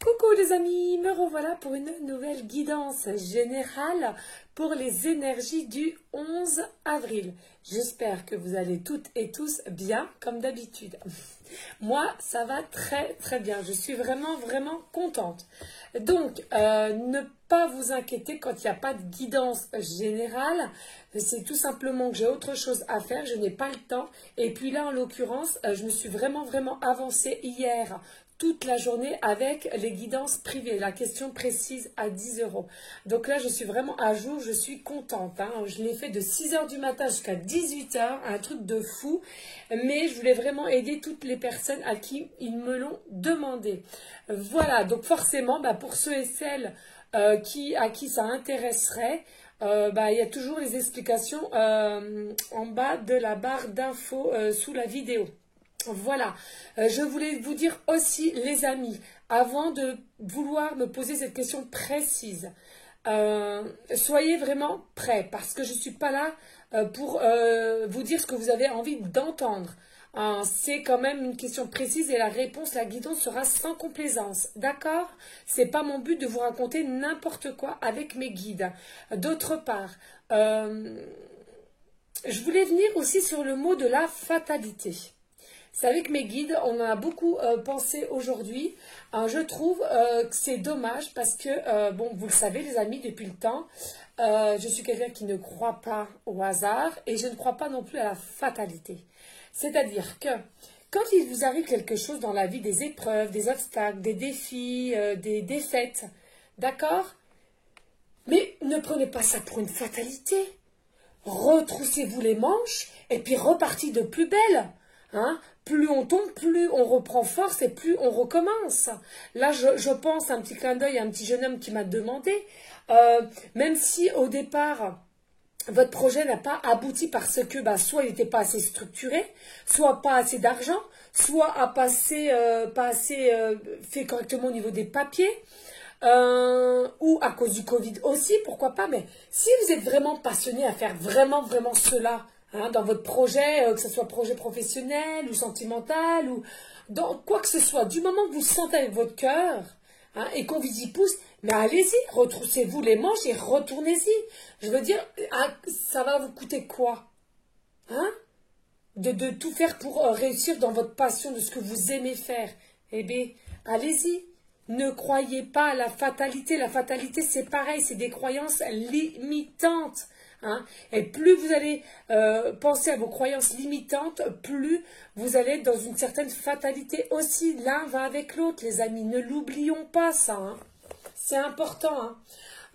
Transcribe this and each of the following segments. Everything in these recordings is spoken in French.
Coucou les amis, me revoilà pour une nouvelle guidance générale pour les énergies du 11 avril. J'espère que vous allez toutes et tous bien comme d'habitude. Moi, ça va très très bien. Je suis vraiment contente. Donc, ne pas vous inquiéter quand il n'y a pas de guidance générale. C'est tout simplement que j'ai autre chose à faire. Je n'ai pas le temps. Et puis là, en l'occurrence, je me suis vraiment avancée hier toute la journée avec les guidances privées, la question précise à 10 €. Donc là, je suis vraiment à jour, je suis contente. Je l'ai fait de 6 h du matin jusqu'à 18 h, un truc de fou. Mais je voulais vraiment aider toutes les personnes à qui ils me l'ont demandé. Voilà, donc forcément, pour ceux et celles à qui ça intéresserait, il y a toujours les explications en bas de la barre d'infos sous la vidéo. Voilà, je voulais vous dire aussi les amis, avant de vouloir me poser cette question précise, soyez vraiment prêts parce que je ne suis pas là pour vous dire ce que vous avez envie d'entendre. C'est quand même une question précise et la réponse, la guidance sera sans complaisance, d'accord? C'est pas mon but de vous raconter n'importe quoi avec mes guides. D'autre part, je voulais venir aussi sur le mot de la fatalité. C'est avec mes guides, on en a beaucoup pensé aujourd'hui. Je trouve que c'est dommage parce que, vous le savez les amis, depuis le temps, je suis quelqu'un qui ne croit pas au hasard et je ne crois pas non plus à la fatalité. C'est-à-dire que quand il vous arrive quelque chose dans la vie, des épreuves, des obstacles, des défis, des défaites, d'accord? Mais ne prenez pas ça pour une fatalité. Retroussez-vous les manches et puis repartez de plus belle. Plus on tombe, plus on reprend force et plus on recommence. Là, je pense à un petit clin d'œil à un petit jeune homme qui m'a demandé, même si au départ, votre projet n'a pas abouti parce que soit il n'était pas assez structuré, soit pas assez d'argent, soit pas assez fait correctement au niveau des papiers, ou à cause du Covid aussi, pourquoi pas. Mais si vous êtes vraiment passionné à faire vraiment cela, dans votre projet, que ce soit projet professionnel ou sentimental ou dans quoi que ce soit, du moment que vous sentez avec votre cœur et qu'on vous y pousse, mais allez-y, retroussez-vous les manches et retournez-y. Je veux dire, ça va vous coûter quoi de tout faire pour réussir dans votre passion, de ce que vous aimez faire. Eh bien, allez-y. Ne croyez pas à la fatalité. La fatalité, c'est pareil, c'est des croyances limitantes. Et plus vous allez penser à vos croyances limitantes, plus vous allez être dans une certaine fatalité aussi. L'un va avec l'autre, les amis. Ne l'oublions pas, ça. C'est important.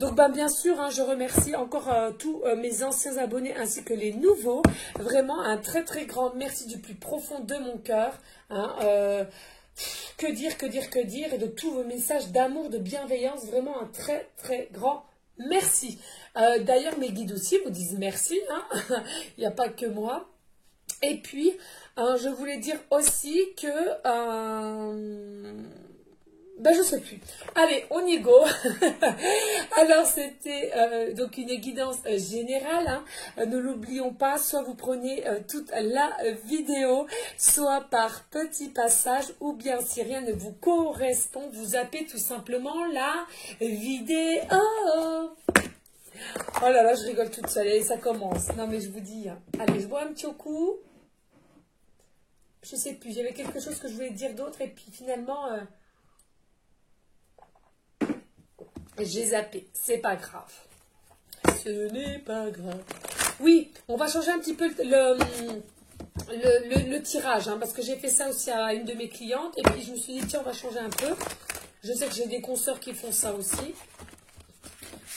Donc, bien sûr, je remercie encore tous mes anciens abonnés ainsi que les nouveaux. Vraiment, un très grand merci du plus profond de mon cœur. Que dire, et de tous vos messages d'amour, de bienveillance. Vraiment un très grand merci. D'ailleurs, mes guides aussi vous disent merci. Il n'y a pas que moi. Et puis, je voulais dire aussi que... je ne sais plus. Allez, on y go. Alors, c'était donc une guidance générale. Ne l'oublions pas, soit vous prenez toute la vidéo, soit par petits passages, ou bien si rien ne vous correspond, vous zappez tout simplement la vidéo. Oh là là, je rigole toute seule. Allez, ça commence. Non, mais je vous dis. Allez, je bois un petit coup. Je sais plus, j'avais quelque chose que je voulais dire d'autre, et puis finalement... j'ai zappé, c'est pas grave. Ce n'est pas grave. Oui, on va changer un petit peu le tirage, parce que j'ai fait ça aussi à une de mes clientes, et puis je me suis dit, tiens, on va changer un peu. Je sais que j'ai des consoeurs qui font ça aussi.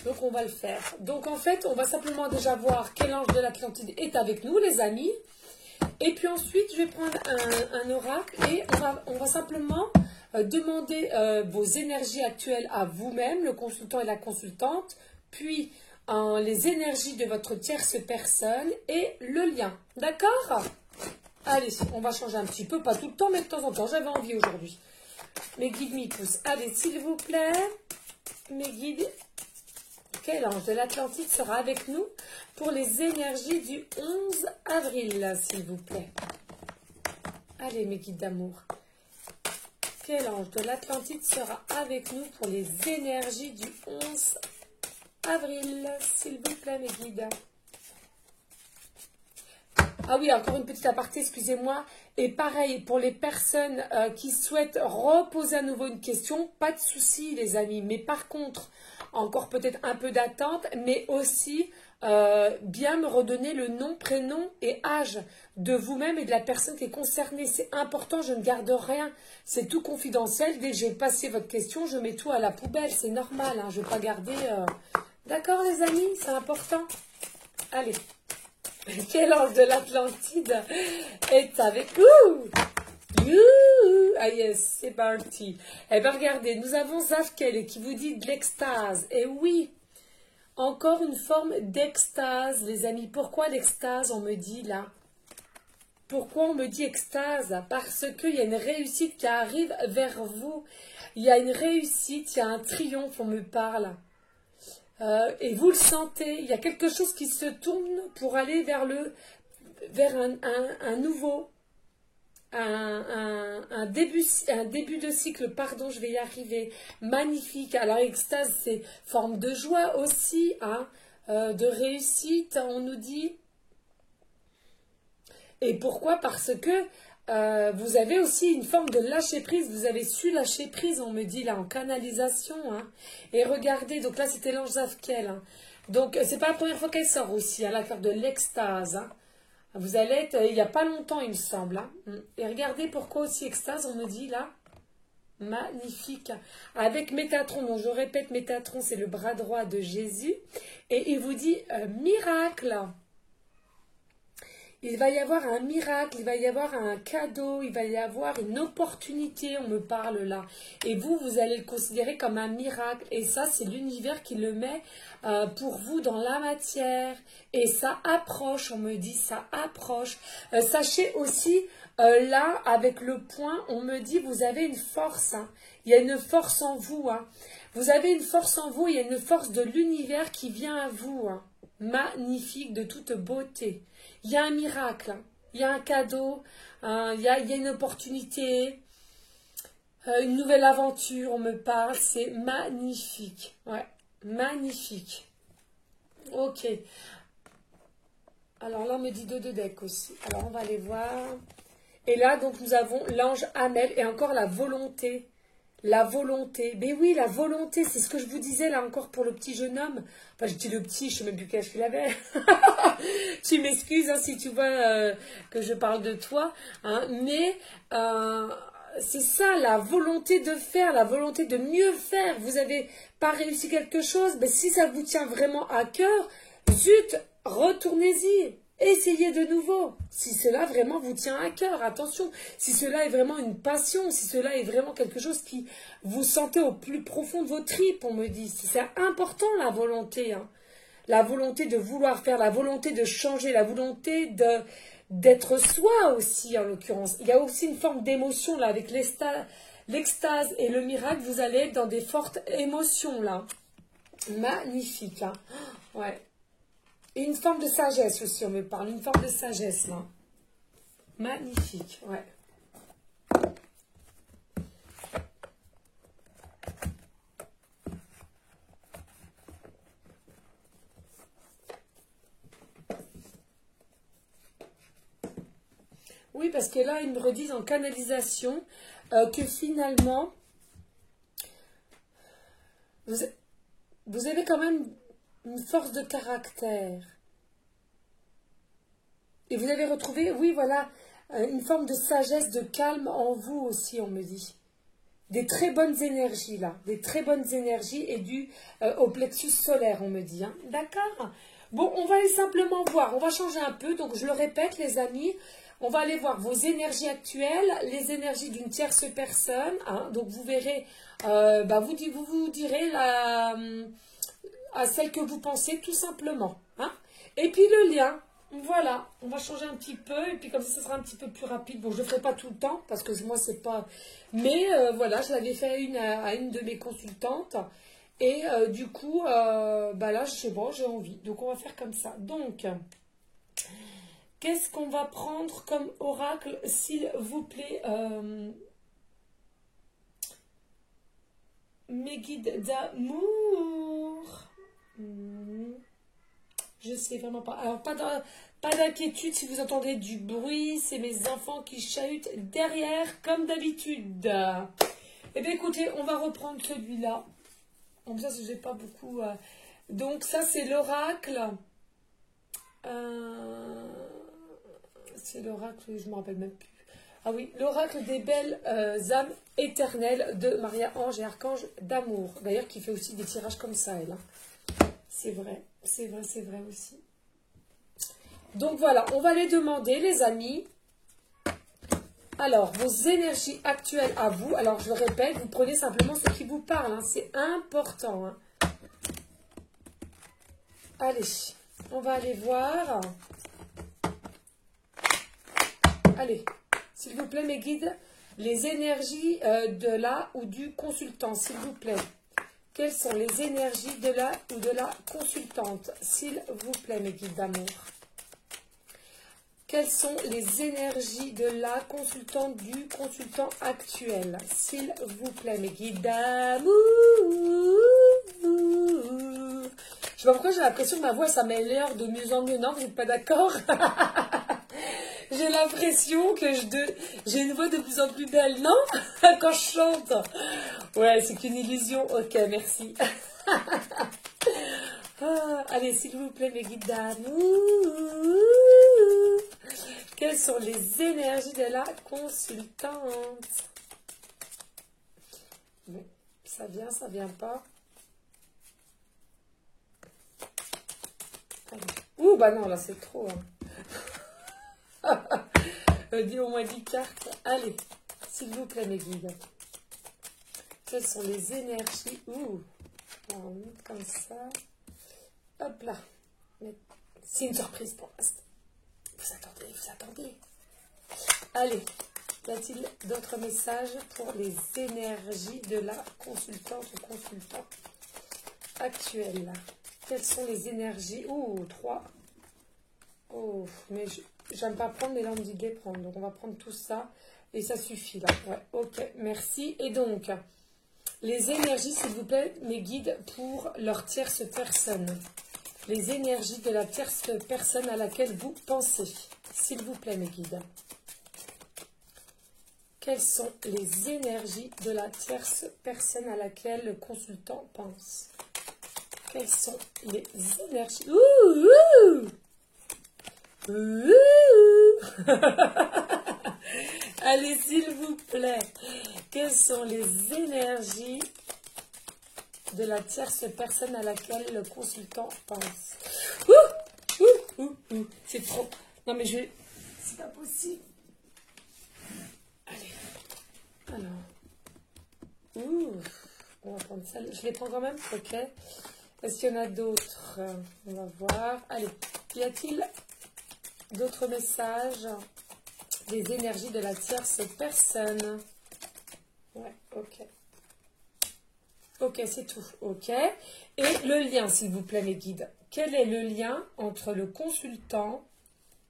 Donc, on va le faire. Donc, en fait, on va simplement déjà voir quel ange de l'Atlantide est avec nous, les amis. Et puis ensuite, je vais prendre un oracle et on va simplement... demandez vos énergies actuelles à vous-même, le consultant et la consultante, puis les énergies de votre tierce personne et le lien. D'accord? Allez, on va changer un petit peu, pas tout le temps, mais de temps en temps. J'avais envie aujourd'hui. Mes guides m'y poussent. Allez, s'il vous plaît, mes guides, quel ange de l'Atlantide sera avec nous pour les énergies du 11 avril, s'il vous plaît? Allez, mes guides d'amour. Quel ange de l'Atlantide sera avec nous pour les énergies du 11 avril, s'il vous plaît, mes guides? Ah oui, encore une petite aparté, excusez-moi. Et pareil, pour les personnes qui souhaitent reposer à nouveau une question, pas de souci, les amis. Mais par contre, encore peut-être un peu d'attente, mais aussi bien me redonner le nom, prénom et âge de vous-même et de la personne qui est concernée. C'est important, je ne garde rien. C'est tout confidentiel. Dès que j'ai passé votre question, je mets tout à la poubelle. C'est normal, hein, je ne vais pas garder... D'accord, les amis, c'est important. Allez. Quel ange de l'Atlantide est avec nous? Ah yes, c'est parti. Eh bien, regardez, nous avons Zafkel qui vous dit de l'extase. Et oui, encore une forme d'extase, les amis. Pourquoi l'extase, on me dit là? Pourquoi on me dit extase? Parce qu'il y a une réussite qui arrive vers vous. Il y a une réussite, il y a un triomphe, on me parle. Et vous le sentez, il y a quelque chose qui se tourne pour aller vers un nouveau, un début de cycle, pardon, je vais y arriver, magnifique. Alors, extase, c'est forme de joie aussi, hein, de réussite, on nous dit. Et pourquoi? Parce que vous avez aussi une forme de lâcher prise, vous avez su lâcher prise, on me dit là, en canalisation. Hein. Et regardez, donc là c'était l'ange Zafkel. Hein. Donc c'est pas la première fois qu'elle sort aussi, hein, la carte de l'extase. Hein. Vous allez être, il n'y a pas longtemps il me semble. Hein. Et regardez pourquoi aussi extase, on me dit là. Magnifique. Avec Métatron, donc je répète, Métatron c'est le bras droit de Jésus. Et il vous dit miracle. Il va y avoir un miracle, il va y avoir un cadeau, il va y avoir une opportunité, on me parle là. Et vous, vous allez le considérer comme un miracle. Et ça, c'est l'univers qui le met pour vous dans la matière. Et ça approche, on me dit, ça approche. Sachez aussi, là, avec le point, on me dit, vous avez une force. Hein. Il y a une force en vous. Hein. Vous avez une force en vous, il y a une force de l'univers qui vient à vous. Hein. Magnifique, de toute beauté. Il y a un miracle, hein. Il y a un cadeau, hein. Il y a une opportunité, une nouvelle aventure, on me parle, c'est magnifique. Ouais, magnifique. Ok. Alors là, on me dit deux de deck aussi. Alors, on va aller voir. Et là, donc, nous avons l'ange Amel et encore la volonté. La volonté. Mais oui, la volonté, c'est ce que je vous disais là encore pour le petit jeune homme. Enfin, je dis le petit, je ne sais même plus quel âge il avait. Tu m'excuses hein, si tu vois que je parle de toi. Hein, mais c'est ça, la volonté de faire, la volonté de mieux faire. Vous n'avez pas réussi quelque chose, mais si ça vous tient vraiment à cœur, zut, retournez-y. Essayez de nouveau, si cela vraiment vous tient à cœur, attention, si cela est vraiment une passion, si cela est vraiment quelque chose qui vous sentez au plus profond de vos tripes, on me dit, c'est important la volonté, hein. La volonté de vouloir faire, la volonté de changer, la volonté d'être soi aussi en l'occurrence. Il y a aussi une forme d'émotion là, avec l'extase et le miracle, vous allez être dans des fortes émotions là. Magnifique, hein. Ouais. Et une forme de sagesse aussi, on me parle. Une forme de sagesse, là. Magnifique, ouais. Oui, parce que là, ils me redisent en canalisation que finalement, vous avez quand même une force de caractère. Et vous avez retrouvé, oui, voilà, une forme de sagesse, de calme en vous aussi, on me dit. Des très bonnes énergies, là. Des très bonnes énergies et dû au plexus solaire, on me dit. Hein. D'accord. Bon, on va aller simplement voir. On va changer un peu. Donc, je le répète, les amis. On va aller voir vos énergies actuelles, les énergies d'une tierce personne. Hein. Donc, vous verrez, vous direz à celle que vous pensez, tout simplement. Hein. Et puis, le lien. Voilà, on va changer un petit peu et puis comme ça sera un petit peu plus rapide. Bon, je ne le ferai pas tout le temps parce que moi, c'est pas... Mais voilà, je l'avais fait à une de mes consultantes et du coup, là, je sais pas, j'ai envie. Donc, on va faire comme ça. Donc, qu'est-ce qu'on va prendre comme oracle, s'il vous plaît mes guides d'amour. Je sais vraiment pas. Alors, pas d'inquiétude si vous entendez du bruit. C'est mes enfants qui chahutent derrière, comme d'habitude. Eh bien, écoutez, on va reprendre celui-là. Comme ça, j'ai pas beaucoup... Donc, ça, c'est l'oracle. C'est l'oracle, je me rappelle même plus. Ah oui, l'oracle des belles âmes éternelles de Maria-Ange et Archange d'amour. D'ailleurs, qui fait aussi des tirages comme ça, elle. Hein. C'est vrai, c'est vrai, c'est vrai aussi. Donc voilà, on va les demander, les amis. Alors, vos énergies actuelles à vous. Alors, je le répète, vous prenez simplement ce qui vous parle. Hein, c'est important. Hein. Allez, on va aller voir. Allez, s'il vous plaît, mes guides, les énergies de la ou du consultant, s'il vous plaît. Quelles sont les énergies de la ou de la consultante, s'il vous plaît, mes guides d'amour? Quelles sont les énergies de la consultante, du consultant actuel, s'il vous plaît, mes guides d'amour? Je sais pas pourquoi j'ai l'impression que ma voix s'améliore de mieux en mieux, non? Vous n'êtes pas d'accord? J'ai l'impression que j'ai une voix de plus en plus belle, non? Quand je chante. Ouais, c'est qu'une illusion. Ok, merci. Allez, s'il vous plaît, mes guides d'amour. Quelles sont les énergies de la consultante? Bon, ça vient pas. Allez. Ouh, bah non, là, c'est trop. Hein. Dis au moins 10 cartes. Allez, s'il vous plaît, mes guides. Quelles sont les énergies? Ouh, comme ça. Hop là. C'est une surprise pour l'instant. Vous attendez. Allez, y a-t-il d'autres messages pour les énergies de la consultante ou consultant actuel? Quelles sont les énergies? Ouh, 3. Oh, mais j'aime pas prendre, mais là on me dit de les prendre. Donc on va prendre tout ça et ça suffit là. Ouais, ok, merci. Et donc, les énergies, s'il vous plaît, mes guides, pour leur tierce personne. Les énergies de la tierce personne à laquelle vous pensez. S'il vous plaît, mes guides. Quelles sont les énergies de la tierce personne à laquelle le consultant pense? Quelles sont les énergies? Ouh, allez, s'il vous plaît, quelles sont les énergies de la tierce personne à laquelle le consultant pense? C'est trop. Non, mais c'est pas possible. Allez. Alors. On va prendre ça. Je les prends quand même. Ok. Est-ce qu'il y en a d'autres? On va voir. Allez. Y a-t-il d'autres messages? Des énergies de la tierce personne. Ouais, ok. Ok, c'est tout. Ok. Et le lien, s'il vous plaît, mes guides. Quel est le lien entre le consultant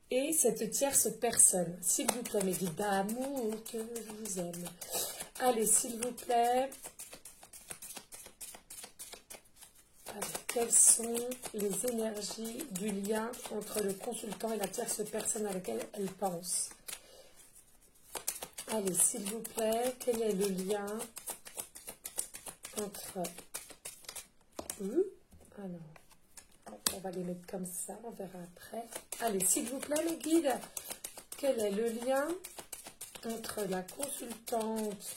et cette tierce personne? S'il vous plaît, mes guides d'amour, que je vous aime. Allez, s'il vous plaît. Allez, quelles sont les énergies du lien entre le consultant et la tierce personne à laquelle elle pense? Allez, s'il vous plaît, quel est le lien entre... Alors, on va les mettre comme ça, on verra après. Allez, s'il vous plaît, mes guides, quel est le lien entre la consultante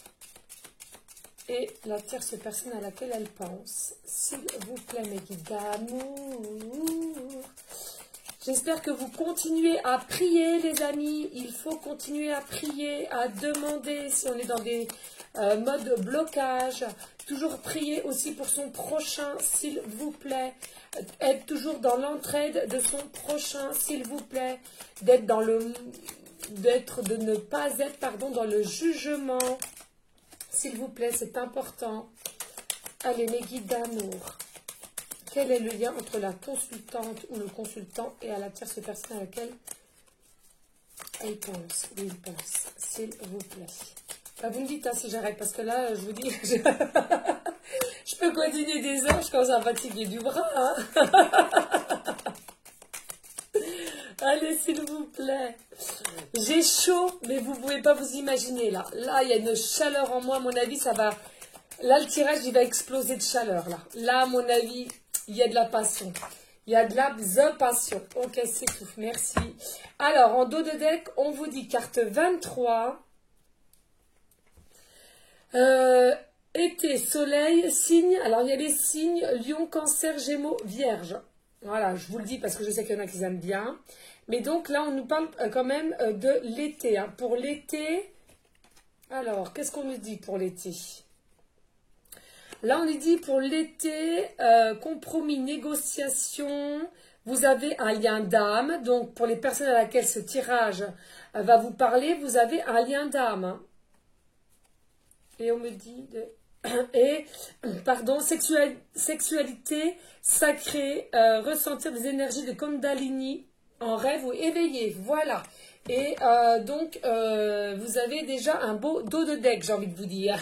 et la tierce personne à laquelle elle pense? S'il vous plaît, mes guides d'amour. J'espère que vous continuez à prier, les amis. Il faut continuer à prier, à demander si on est dans des modes blocage. Toujours prier aussi pour son prochain, s'il vous plaît. Être toujours dans l'entraide de son prochain, s'il vous plaît. De ne pas être, dans le jugement. S'il vous plaît, c'est important. Allez, mes guides d'amour. Quel est le lien entre la consultante ou le consultant et à la tierce personne à laquelle elle pense, ou il pense, s'il vous plaît. Bah, vous me dites si j'arrête, parce que là, je vous dis, Je peux continuer des heures, je commence à fatiguer du bras. Hein. Allez, s'il vous plaît. J'ai chaud, mais vous ne pouvez pas vous imaginer là. Là, il y a une chaleur en moi, à mon avis, ça va... Là, le tirage, il va exploser de chaleur, là. Là, à mon avis, il y a de la passion. Il y a de la passion. Ok, c'est tout. Merci. Alors, en dos de deck, on vous dit carte 23. Été, soleil, signe. Alors, il y a les signes Lion, Cancer, Gémeaux, Vierge. Voilà, je vous le dis parce que je sais qu'il y en a qui aiment bien. Mais donc, là, on nous parle quand même de l'été. Hein. Pour l'été, alors, qu'est-ce qu'on nous dit pour l'été ? Là, on nous dit pour l'été, compromis, négociation, vous avez un lien d'âme. Donc, pour les personnes à laquelle ce tirage va vous parler, vous avez un lien d'âme. Et on me dit... pardon, sexualité sacrée, ressentir des énergies de Kundalini en rêve ou éveillé. Voilà. Et donc, vous avez déjà un beau dos de deck, j'ai envie de vous dire.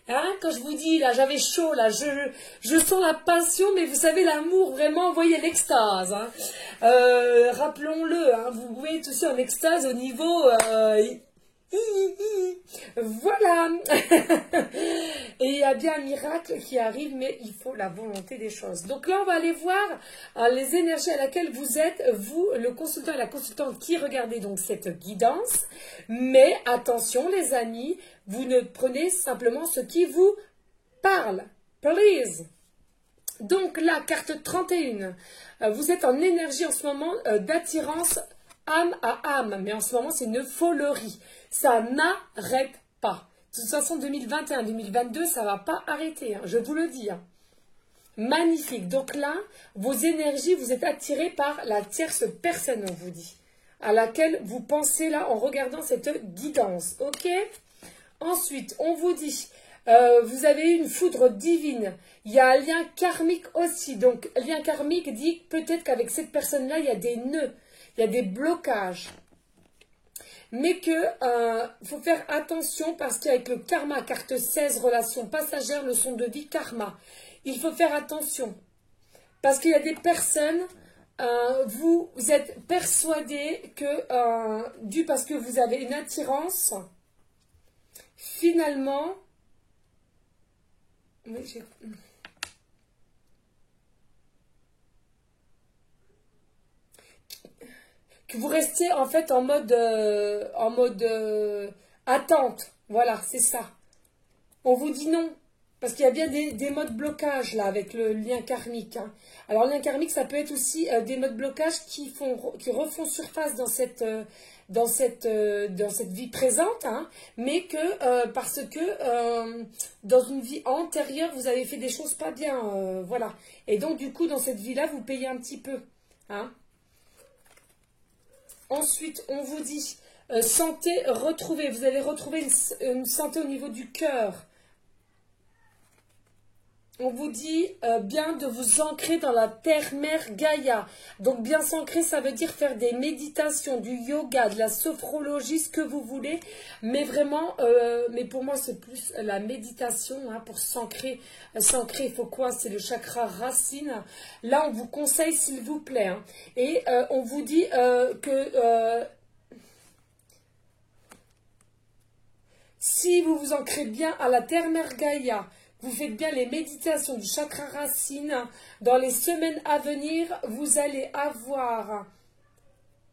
Hein, quand je vous dis, là, j'avais chaud, là, je sens la passion, mais vous savez, l'amour, vraiment, vous voyez l'extase. Hein. Rappelons-le, hein, vous pouvez être aussi en extase au niveau... voilà. Et il y a bien un miracle qui arrive, mais il faut la volonté des choses. Donc là, on va aller voir les énergies à laquelle vous êtes, vous, le consultant et la consultante qui regardez donc cette guidance. Mais attention les amis, vous ne prenez simplement ce qui vous parle. Please. Donc là, carte 31, vous êtes en énergie en ce moment d'attirance âme à âme. Mais en ce moment, c'est une folerie. Ça n'arrête pas. De toute façon, 2021-2022, ça ne va pas arrêter, hein, je vous le dis. Hein. Magnifique. Donc là, vos énergies, vous êtes attirés par la tierce personne, on vous dit, à laquelle vous pensez là en regardant cette guidance. Ok ? Ensuite, on vous dit, vous avez une foudre divine. Il y a un lien karmique aussi. Donc, lien karmique dit peut-être qu'avec cette personne-là, il y a des nœuds, il y a des blocages. Mais que faut faire attention parce qu'avec le karma, carte 16, relation passagère, leçon de vie, karma, il faut faire attention. Parce qu'il y a des personnes, vous êtes persuadés que, parce que vous avez une attirance, finalement, oui, que vous restiez en fait en mode attente. Voilà, c'est ça. On vous dit non. Parce qu'il y a bien des modes blocage là avec le lien karmique. Hein. Alors le lien karmique, ça peut être aussi des modes blocage qui refont surface dans cette vie présente, hein, mais que parce que dans une vie antérieure, vous avez fait des choses pas bien. Voilà. Et donc du coup, dans cette vie-là, vous payez un petit peu. Hein. Ensuite, on vous dit santé retrouvée. Vous allez retrouver une santé au niveau du cœur. On vous dit bien de vous ancrer dans la terre-mère Gaïa. Donc bien s'ancrer, ça veut dire faire des méditations, du yoga, de la sophrologie, ce que vous voulez. Mais vraiment, mais pour moi c'est plus la méditation, hein, pour s'ancrer. S'ancrer, il faut quoi? C'est le chakra racine. Là, on vous conseille, s'il vous plaît. Hein. Et on vous dit que... si vous vous ancrez bien à la terre-mère Gaïa, vous faites bien les méditations du chakra racine, dans les semaines à venir, vous allez avoir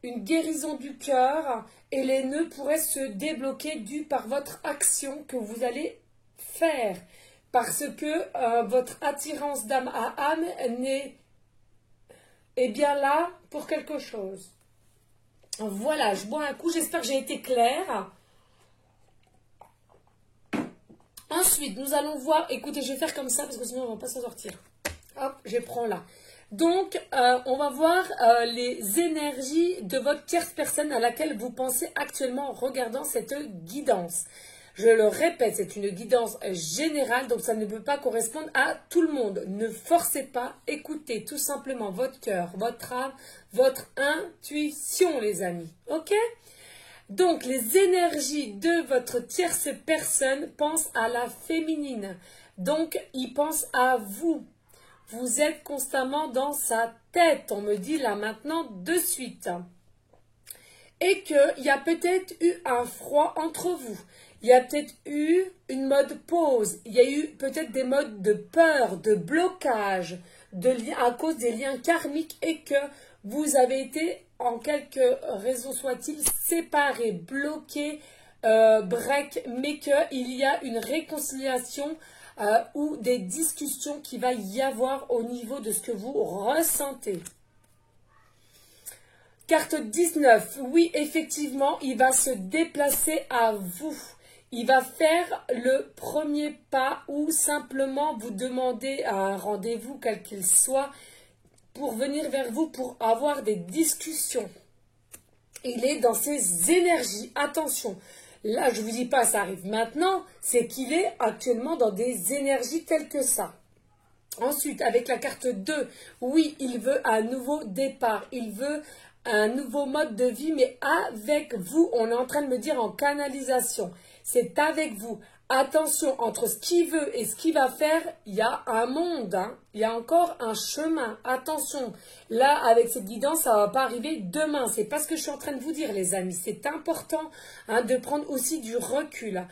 une guérison du cœur et les nœuds pourraient se débloquer dû par votre action que vous allez faire. Parce que votre attirance d'âme à âme est bien là pour quelque chose. Voilà, je bois un coup, j'espère que j'ai été claire. Ensuite, nous allons voir, écoutez, je vais faire comme ça parce que sinon on ne va pas s'en sortir. Hop, je prends là. Donc, on va voir les énergies de votre tierce personne à laquelle vous pensez actuellement en regardant cette guidance. Je le répète, c'est une guidance générale, donc ça ne peut pas correspondre à tout le monde. Ne forcez pas, écoutez tout simplement votre cœur, votre âme, votre intuition, les amis. Ok ? Donc, les énergies de votre tierce personne pensent à la féminine. Donc, ils pensent à vous. Vous êtes constamment dans sa tête, on me dit là maintenant de suite. Et qu'il y a peut-être eu un froid entre vous. Il y a peut-être eu une mode pause. Il y a eu peut-être des modes de peur, de blocage, à cause des liens karmiques et que vous avez été, en quelque raison soit-il, séparés, bloqués, break, mais qu'il y a une réconciliation ou des discussions qui va y avoir au niveau de ce que vous ressentez. Carte 19, oui, effectivement, il va se déplacer à vous. Il va faire le premier pas ou simplement vous demander un rendez-vous, quel qu'il soit, pour venir vers vous, pour avoir des discussions. Il est dans ses énergies. Attention, là, je ne vous dis pas ça arrive maintenant, c'est qu'il est actuellement dans des énergies telles que ça. Ensuite, avec la carte 2, oui, il veut un nouveau départ. Il veut un nouveau mode de vie, mais avec vous. On est en train de me dire en canalisation. C'est avec vous. Attention, entre ce qu'il veut et ce qu'il va faire, il y a un monde. Hein. Il y a encore un chemin. Attention. Là, avec cette guidance, ça ne va pas arriver demain. C'est pas ce que je suis en train de vous dire, les amis. C'est important de prendre aussi du recul.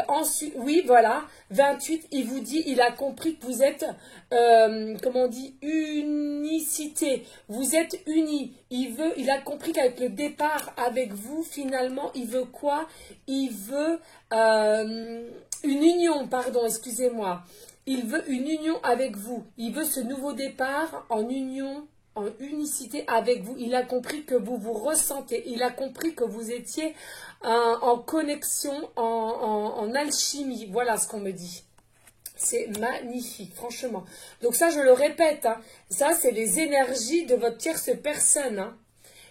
Ensuite, oui, voilà. 28, il vous dit, il a compris que vous êtes, comment on dit, unicité. Vous êtes unis. Il a compris qu'avec le départ avec vous, finalement, il veut quoi? Il veut une union, pardon, excusez-moi. Il veut une union avec vous. Il veut ce nouveau départ en union, en unicité avec vous. Il a compris que vous vous ressentez. Il a compris que vous étiez en connexion, en alchimie. Voilà ce qu'on me dit. C'est magnifique, franchement. Donc ça, je le répète, hein, ça, c'est les énergies de votre tierce personne. Hein.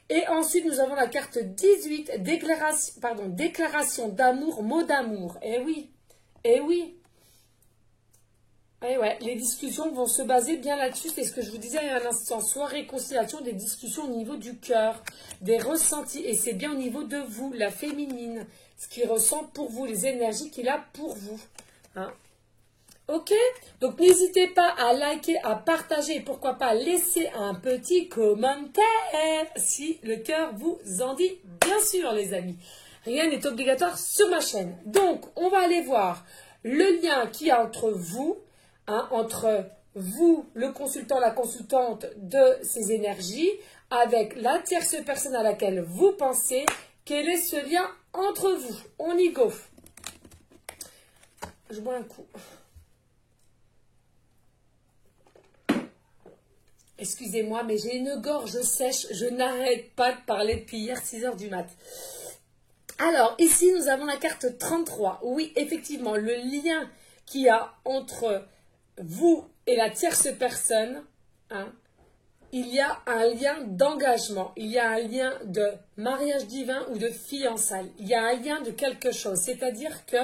Et ensuite, nous avons la carte 18, déclaration d'amour, mot d'amour. Eh oui, eh oui. Eh ouais, les discussions vont se baser bien là-dessus. C'est ce que je vous disais à l'instant. Soit réconciliation, des discussions au niveau du cœur, des ressentis. Et c'est bien au niveau de vous, la féminine. Ce qu'il ressent pour vous, les énergies qu'il a pour vous. Hein. Ok, donc n'hésitez pas à liker, à partager et pourquoi pas laisser un petit commentaire si le cœur vous en dit, bien sûr les amis. Rien n'est obligatoire sur ma chaîne. Donc, on va aller voir le lien qu'il y a entre vous, hein, entre vous, le consultant, la consultante de ces énergies, avec la tierce personne à laquelle vous pensez. Quel est ce lien entre vous? On y go. Je bois un coup. Excusez-moi, mais j'ai une gorge sèche. Je n'arrête pas de parler depuis hier 6 heures du mat. Alors, ici, nous avons la carte 33. Oui, effectivement, le lien qu'il y a entre vous et la tierce personne, hein, il y a un lien d'engagement. Il y a un lien de mariage divin ou de fiançailles. Il y a un lien de quelque chose. C'est-à-dire que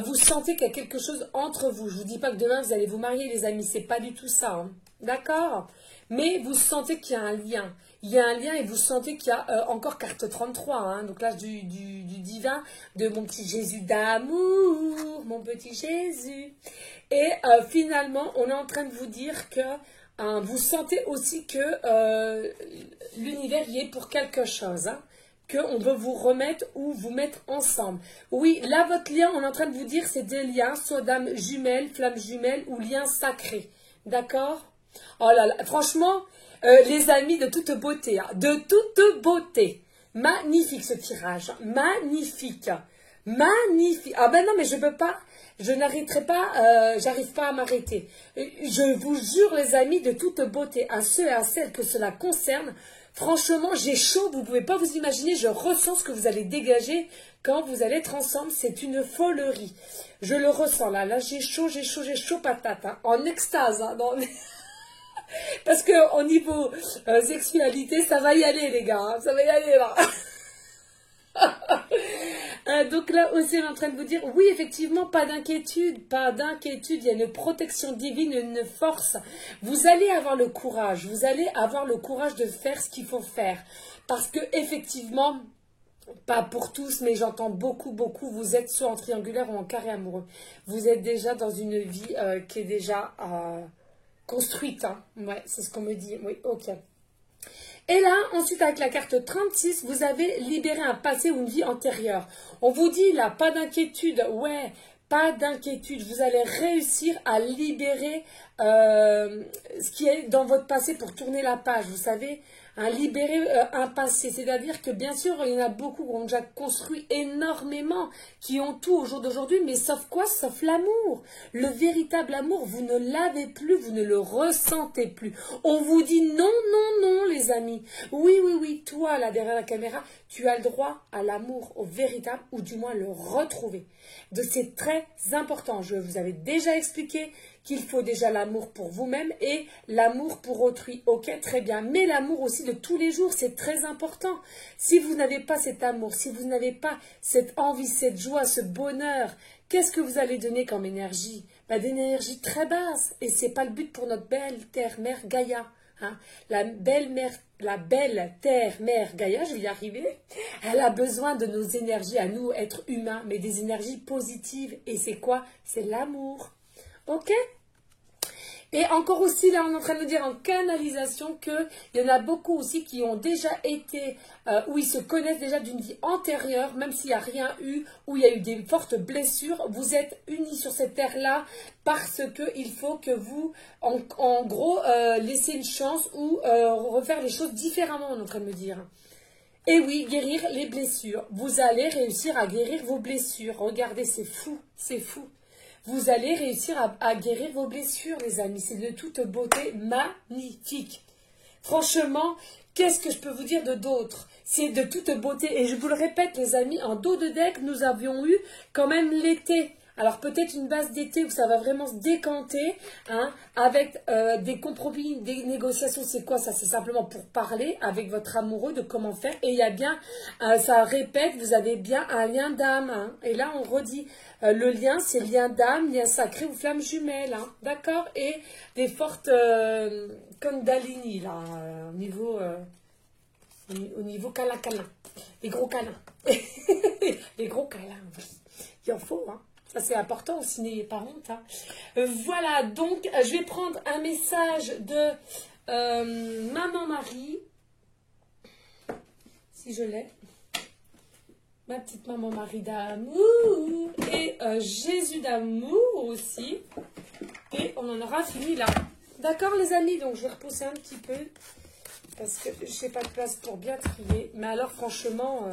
vous sentez qu'il y a quelque chose entre vous. Je ne vous dis pas que demain, vous allez vous marier, les amis. C'est pas du tout ça. Hein. D'accord? Mais vous sentez qu'il y a un lien. Il y a un lien et vous sentez qu'il y a encore carte 33. Hein, donc là, du divin, de mon petit Jésus d'amour, mon petit Jésus. Et finalement, on est en train de vous dire que vous sentez aussi que l'univers y est pour quelque chose. Hein, qu'on veut vous remettre ou vous mettre ensemble. Oui, là, votre lien, on est en train de vous dire, c'est des liens, soit d'âme jumelle, flamme jumelle ou lien sacré. D'accord? Oh là là, franchement, les amis, de toute beauté, hein, de toute beauté. Magnifique ce tirage, magnifique, magnifique. Ah ben non, mais je peux pas, je n'arrêterai pas, j'arrive pas à m'arrêter. Je vous jure, les amis, de toute beauté, à ceux et à celles que cela concerne, franchement, j'ai chaud, vous ne pouvez pas vous imaginer, je ressens ce que vous allez dégager quand vous allez être ensemble, c'est une folerie. Je le ressens là, j'ai chaud patate, hein, en extase, hein, dans... Parce qu'au niveau sexualité, ça va y aller, les gars. Hein, ça va y aller, là. Donc là aussi, on est en train de vous dire, oui, effectivement, pas d'inquiétude, pas d'inquiétude. Il y a une protection divine, une force. Vous allez avoir le courage. Vous allez avoir le courage de faire ce qu'il faut faire. Parce que, effectivement, Pas pour tous, mais j'entends beaucoup, beaucoup. Vous êtes soit en triangulaire ou en carré amoureux. Vous êtes déjà dans une vie qui est déjà construite. Hein. Ouais, c'est ce qu'on me dit. Oui, ok. Et là, ensuite, avec la carte 36, vous avez libéré un passé ou une vie antérieure. On vous dit là, pas d'inquiétude. Ouais, pas d'inquiétude. Vous allez réussir à libérer ce qui est dans votre passé pour tourner la page. Vous savez, libérer un passé. C'est-à-dire que bien sûr, il y en a beaucoup qui ont déjà construit énormément, qui ont tout au jour d'aujourd'hui, mais sauf quoi? Sauf l'amour. Le véritable amour, vous ne l'avez plus, vous ne le ressentez plus. On vous dit non, non, non, les amis. Oui, oui, oui, toi, là, derrière la caméra, tu as le droit à l'amour, au véritable, ou du moins le retrouver. C'est très important. Je vous avais déjà expliqué qu'il faut déjà l'amour pour vous-même et l'amour pour autrui. Ok, très bien. Mais l'amour aussi de tous les jours, c'est très important. Si vous n'avez pas cet amour, si vous n'avez pas cette envie, cette joie, ce bonheur, qu'est-ce que vous allez donner comme énergie? D'énergie très basse. Et c'est pas le but pour notre belle terre-mère Gaïa. Hein. La belle terre-mère Gaïa, je vais y arriver, elle a besoin de nos énergies à nous, êtres humains, mais des énergies positives. Et c'est quoi? C'est l'amour. Ok? Et encore aussi, là, on est en train de nous dire en canalisation qu'il y en a beaucoup aussi qui ont déjà été, où ils se connaissent déjà d'une vie antérieure, même s'il n'y a rien eu, où il y a eu des fortes blessures. Vous êtes unis sur cette terre-là parce qu'il faut que vous, en gros, laissiez une chance ou refaire les choses différemment, on est en train de me dire. Et oui, guérir les blessures. Vous allez réussir à guérir vos blessures. Regardez, c'est fou, c'est fou. Vous allez réussir à guérir vos blessures, les amis. C'est de toute beauté magnifique. Franchement, qu'est-ce que je peux vous dire de d'autre? C'est de toute beauté. Et je vous le répète, les amis, en dos de deck, nous avions eu quand même l'été. Alors peut-être une base d'été où ça va vraiment se décanter, hein, avec des compromis, des négociations. C'est quoi ça? C'est simplement pour parler avec votre amoureux de comment faire. Et il y a bien, ça répète, vous avez bien un lien d'âme. Hein. Et là on redit, le lien c'est lien d'âme, lien sacré ou flamme jumelle. Hein, d'accord? Et des fortes kundalini là, au niveau câlin. Les gros câlins. Les gros câlins, oui. Il en faut, hein. Ça, c'est important aussi, n'ayez pas honte. Hein. Voilà, donc, je vais prendre un message de Maman Marie, si je l'ai. Ma petite Maman Marie d'amour. Et Jésus d'amour aussi. Et on en aura fini là. D'accord, les amis? Donc, je vais repousser un petit peu. Parce que je n'ai pas de place pour bien trier. Mais alors, franchement...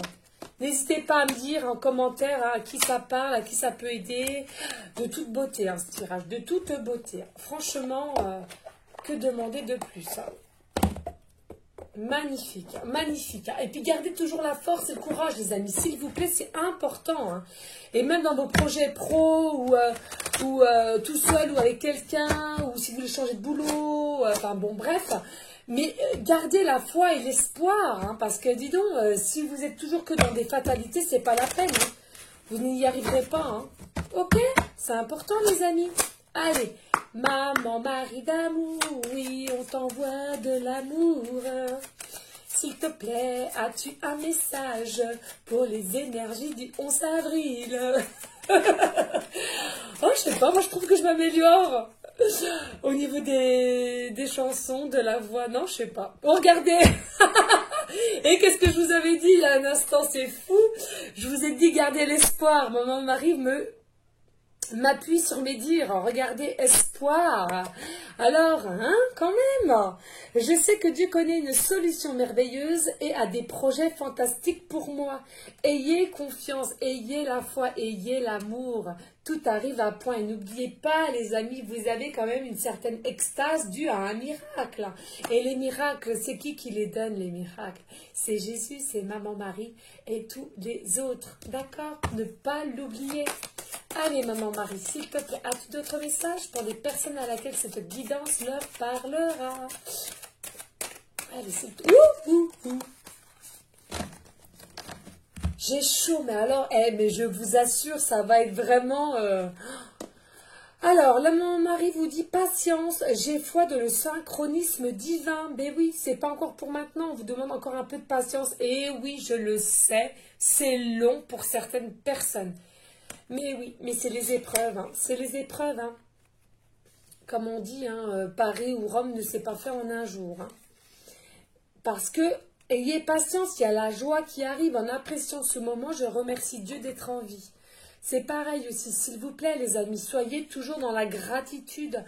n'hésitez pas à me dire en commentaire à qui ça parle, à qui ça peut aider. De toute beauté, hein, ce tirage. De toute beauté. Franchement, que demander de plus? Hein. Magnifique, magnifique. Et puis, gardez toujours la force et le courage, les amis. S'il vous plaît, c'est important. Hein. Et même dans vos projets pro ou tout seul ou avec quelqu'un, ou si vous voulez changer de boulot, enfin bon, bref... Mais gardez la foi et l'espoir, hein, parce que dis donc, si vous êtes toujours que dans des fatalités, c'est pas la peine. Hein. Vous n'y arriverez pas. Hein. Ok? C'est important, les amis. Allez, Maman Marie d'amour, oui, on t'envoie de l'amour. S'il te plaît, as-tu un message pour les énergies du 11 avril? Oh, je sais pas, moi je trouve que je m'améliore. Au niveau des chansons, de la voix, non, je sais pas. Oh, regardez. Et qu'est-ce que je vous avais dit il y a un instant, c'est fou. Je vous ai dit, gardez l'espoir. Maman Marie m'appuie sur mes dires. Regardez, espoir. Alors, hein, quand même. Je sais que Dieu connaît une solution merveilleuse et a des projets fantastiques pour moi. Ayez confiance, ayez la foi, ayez l'amour. Tout arrive à point. Et n'oubliez pas, les amis, vous avez quand même une certaine extase due à un miracle. Et les miracles, c'est qui les donne, les miracles? C'est Jésus, c'est Maman Marie et tous les autres. D'accord? Ne pas l'oublier. Allez, Maman Marie, s'il te plaît, as-tu d'autres messages pour les personnes à laquelle cette guidance leur parlera? Allez, c'est tout. J'ai chaud, mais alors, mais je vous assure, ça va être vraiment... Alors, là, mon mari vous dit patience, j'ai foi de le synchronisme divin. Ben oui, c'est pas encore pour maintenant, on vous demande encore un peu de patience. Et oui, je le sais, c'est long pour certaines personnes. Mais oui, mais c'est les épreuves, hein. C'est les épreuves, hein. Comme on dit, hein, Paris ou Rome ne s'est pas fait en un jour, hein. Parce que, ayez patience, il y a la joie qui arrive en appréciant ce moment. Je remercie Dieu d'être en vie. C'est pareil aussi, s'il vous plaît les amis, soyez toujours dans la gratitude,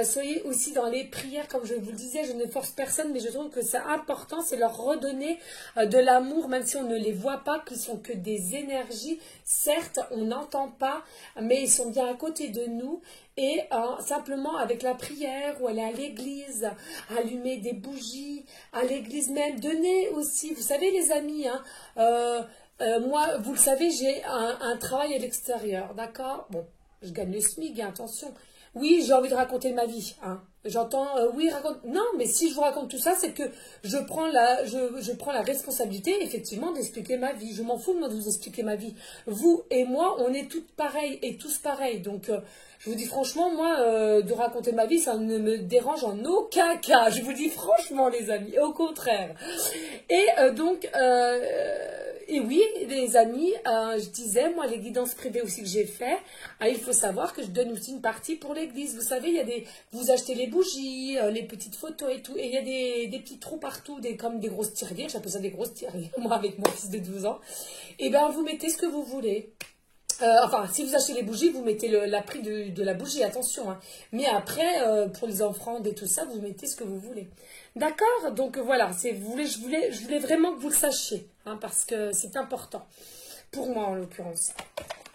soyez aussi dans les prières, comme je vous le disais, je ne force personne, mais je trouve que c'est important, c'est leur redonner de l'amour, même si on ne les voit pas, qu'ils sont que des énergies, certes on n'entend pas, mais ils sont bien à côté de nous, et simplement avec la prière, ou aller à l'église, allumer des bougies, à l'église même, donner aussi, vous savez les amis, hein, moi, vous le savez, j'ai un travail à l'extérieur, d'accord? Bon, je gagne le SMIC, hein, attention. Oui, j'ai envie de raconter ma vie, hein. J'entends, oui, raconte. Non, mais si je vous raconte tout ça, c'est que je prends la responsabilité, effectivement, d'expliquer ma vie. Je m'en fous de vous expliquer ma vie. Vous et moi, on est toutes pareilles et tous pareils. Donc, je vous dis franchement, moi, de raconter ma vie, ça ne me dérange en aucun cas. Je vous dis franchement, les amis, au contraire. Et et oui, les amis, je disais, moi, les guidances privées aussi que j'ai fait, il faut savoir que je donne aussi une partie pour l'église. Vous savez, il y a vous achetez les bougies, les petites photos et tout, et il y a des petits trous partout, comme des grosses tirelires, j'appelle ça des grosses tirelires, moi avec mon fils de 12 ans. Et bien, vous mettez ce que vous voulez. Enfin, si vous achetez les bougies, vous mettez la prix de la bougie, attention, hein. Mais après, pour les offrandes et tout ça, vous mettez ce que vous voulez. D'accord? Donc voilà, je voulais vraiment que vous le sachiez, hein, parce que c'est important, pour moi en l'occurrence.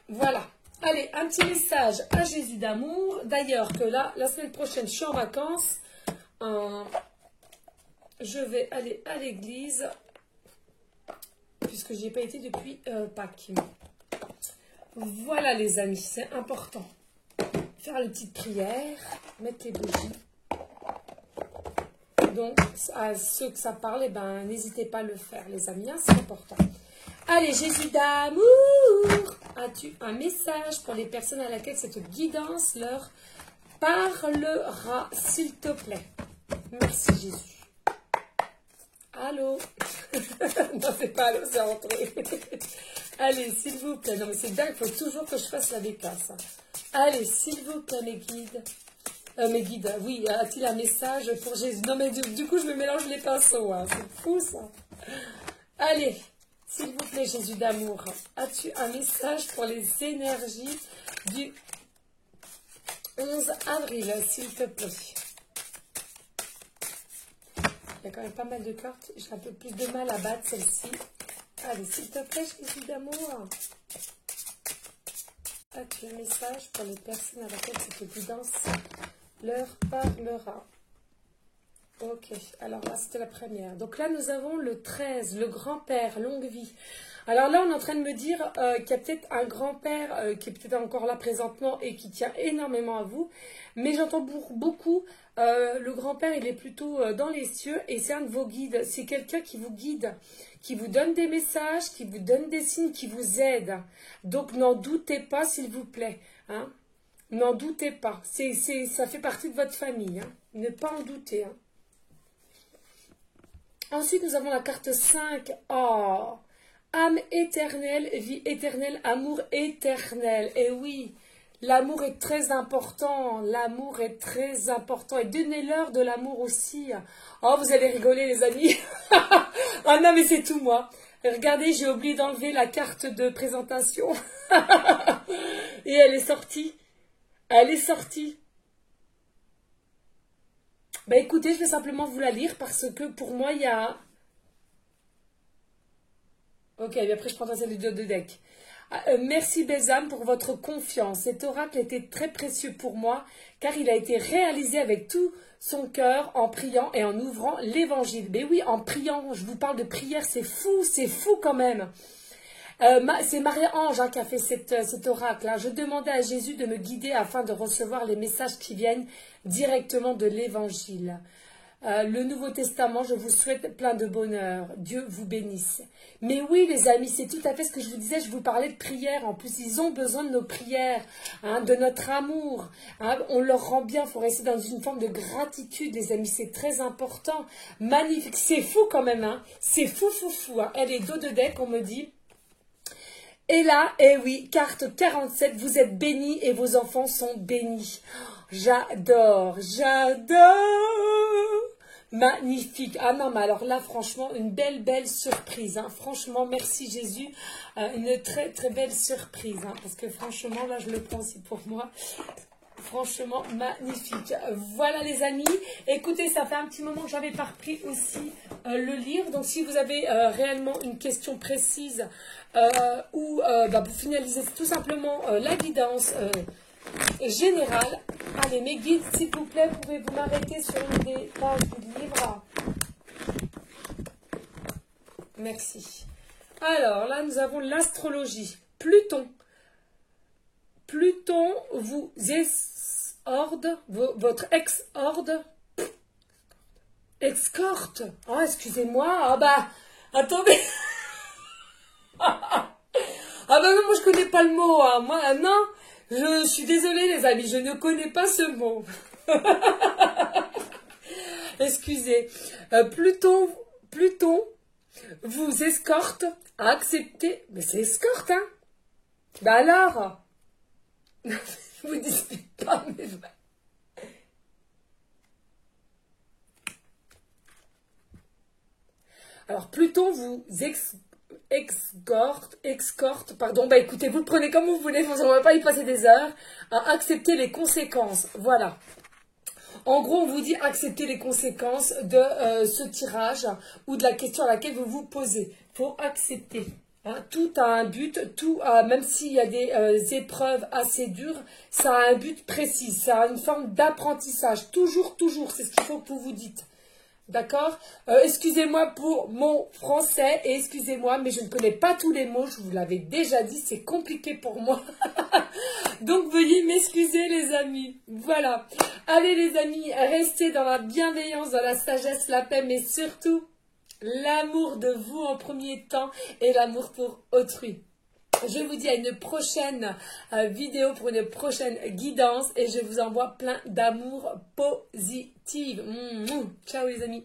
Voilà. Allez, un petit message à Jésus d'amour. D'ailleurs, que là, la semaine prochaine, je suis en vacances. Je vais aller à l'église, puisque je n'y ai pas été depuis Pâques. Voilà les amis, c'est important. Faire les petites prières, mettre les bougies. Donc, à ceux que ça parle, eh ben, n'hésitez pas à le faire, les amis, hein, c'est important. Allez, Jésus d'amour, as-tu un message pour les personnes à laquelle cette guidance leur parlera, s'il te plaît? Merci, Jésus. Allô? Non, c'est pas allô, c'est rentré. Allez, s'il vous plaît. Non, mais c'est dingue, il faut toujours que je fasse la décasse. Allez, s'il vous plaît, mes guides. Mes guides, oui, a-t-il un message pour Jésus? Non, mais du coup, je me mélange les pinceaux, hein. C'est fou, ça. Allez, s'il vous plaît, Jésus d'amour, as-tu un message pour les énergies du 11 avril, s'il te plaît? Il y a quand même pas mal de cartes. J'ai un peu plus de mal à battre celle-ci. Allez, s'il te plaît, Jésus d'amour. As-tu un message pour les personnes à laquelle cette guidance leur parlera? Ok, alors là, c'était la première. Donc là, nous avons le 13, le grand-père, longue vie. Alors là, on est en train de me dire qu'il y a peut-être un grand-père qui est peut-être encore là présentement et qui tient énormément à vous. Mais j'entends beaucoup, le grand-père, il est plutôt dans les cieux et c'est un de vos guides. C'est quelqu'un qui vous guide, qui vous donne des messages, qui vous donne des signes, qui vous aide. Donc n'en doutez pas, s'il vous plaît, hein. N'en doutez pas. Ça fait partie de votre famille, hein. Ne pas en douter, hein. Ensuite, nous avons la carte 5. Oh, âme éternelle, vie éternelle, amour éternel. Et oui, l'amour est très important. L'amour est très important. Et donnez-leur de l'amour aussi. Oh, vous allez rigoler, les amis. Oh non, mais c'est tout, moi. Regardez, j'ai oublié d'enlever la carte de présentation. Et elle est sortie. Elle est sortie. Bah écoutez, je vais simplement vous la lire parce que pour moi, il y a... Ok, et après je prendrai celle du de deck. Merci Bézam pour votre confiance. Cet oracle était très précieux pour moi car il a été réalisé avec tout son cœur en priant et en ouvrant l'évangile. Mais oui, en priant, je vous parle de prière, c'est fou quand même. C'est Marie-Ange qui a fait cet oracle. Je demandais à Jésus de me guider afin de recevoir les messages qui viennent directement de l'évangile. le Nouveau Testament, je vous souhaite plein de bonheur. Dieu vous bénisse. Mais oui, les amis, c'est tout à fait ce que je vous disais. Je vous parlais de prière. En plus, ils ont besoin de nos prières, hein, de notre amour. Hein, on leur rend bien. Il faut rester dans une forme de gratitude, les amis. C'est très important. Magnifique. C'est fou quand même. Hein. C'est fou, fou, fou. Hein. Elle est dos de deck, on me dit. Et là, eh oui, carte 47, vous êtes bénis et vos enfants sont bénis. J'adore, j'adore. Magnifique. Ah non, mais alors là, franchement, une belle, belle surprise. Hein. Franchement, merci Jésus. Une très, très belle surprise. Hein, parce que franchement, là, je le prends aussi pour moi. Franchement, magnifique. Voilà les amis. Écoutez, ça fait un petit moment que j'avais pas repris aussi le livre. Donc, si vous avez réellement une question précise ou pour finaliser tout simplement la guidance générale, allez, mes guides, s'il vous plaît, pouvez-vous m'arrêter sur une des pages du livre? Merci. Alors, là, nous avons l'astrologie. Pluton. Pluton vous escorte, votre ex-horde, escorte. Oh, excusez-moi. Ah bah, attendez. Ah bah non, moi je connais pas le mot. Hein. Moi, non, je suis désolée les amis, je ne connais pas ce mot. Excusez. Pluton vous escorte à accepter. Mais c'est escorte, hein. Bah alors. Je vous dispute pas, mais... Alors, Pluton vous escorte, pardon, bah écoutez, vous le prenez comme vous voulez, on ne va pas y passer des heures, à accepter les conséquences, voilà. En gros, on vous dit accepter les conséquences de ce tirage ou de la question à laquelle vous vous posez. Il faut accepter. Hein, tout a un but, tout a, même s'il y a des épreuves assez dures, ça a un but précis, ça a une forme d'apprentissage. Toujours, c'est ce qu'il faut que vous vous dites. D'accord? Excusez-moi pour mon français et excusez-moi, mais je ne connais pas tous les mots, je vous l'avais déjà dit, c'est compliqué pour moi. Donc veuillez m'excuser les amis. Voilà. Allez les amis, restez dans la bienveillance, dans la sagesse, la paix, mais surtout l'amour de vous en premier temps et l'amour pour autrui. Je vous dis à une prochaine vidéo pour une prochaine guidance et je vous envoie plein d'amour positif. Ciao les amis.